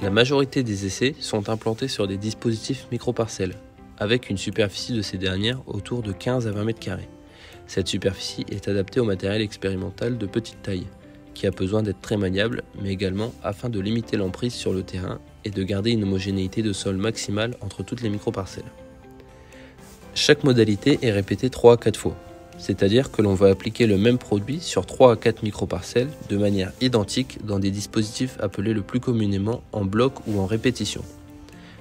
La majorité des essais sont implantés sur des dispositifs microparcelles, avec une superficie de ces dernières autour de 15 à 20 mètres carrés. Cette superficie est adaptée au matériel expérimental de petite taille, qui a besoin d'être très maniable, mais également afin de limiter l'emprise sur le terrain et de garder une homogénéité de sol maximale entre toutes les microparcelles. Chaque modalité est répétée 3 à 4 fois, c'est-à-dire que l'on va appliquer le même produit sur 3 à 4 microparcelles de manière identique dans des dispositifs appelés le plus communément en bloc ou en répétition.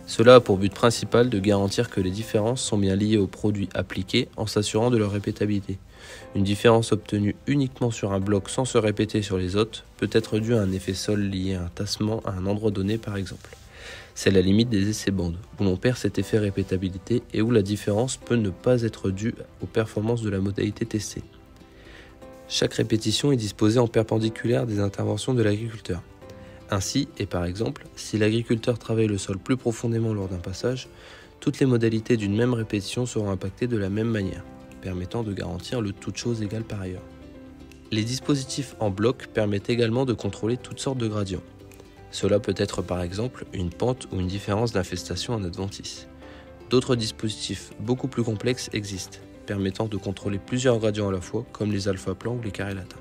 Cela a pour but principal de garantir que les différences sont bien liées au produit appliqué en s'assurant de leur répétabilité. Une différence obtenue uniquement sur un bloc sans se répéter sur les autres peut être due à un effet sol lié à un tassement à un endroit donné par exemple. C'est la limite des essais bandes, où l'on perd cet effet répétabilité et où la différence peut ne pas être due aux performances de la modalité testée. Chaque répétition est disposée en perpendiculaire des interventions de l'agriculteur. Ainsi, et par exemple, si l'agriculteur travaille le sol plus profondément lors d'un passage, toutes les modalités d'une même répétition seront impactées de la même manière, permettant de garantir le toutes choses égales par ailleurs. Les dispositifs en bloc permettent également de contrôler toutes sortes de gradients. Cela peut être par exemple une pente ou une différence d'infestation en adventice. D'autres dispositifs beaucoup plus complexes existent, permettant de contrôler plusieurs gradients à la fois, comme les alpha plans ou les carrés latins.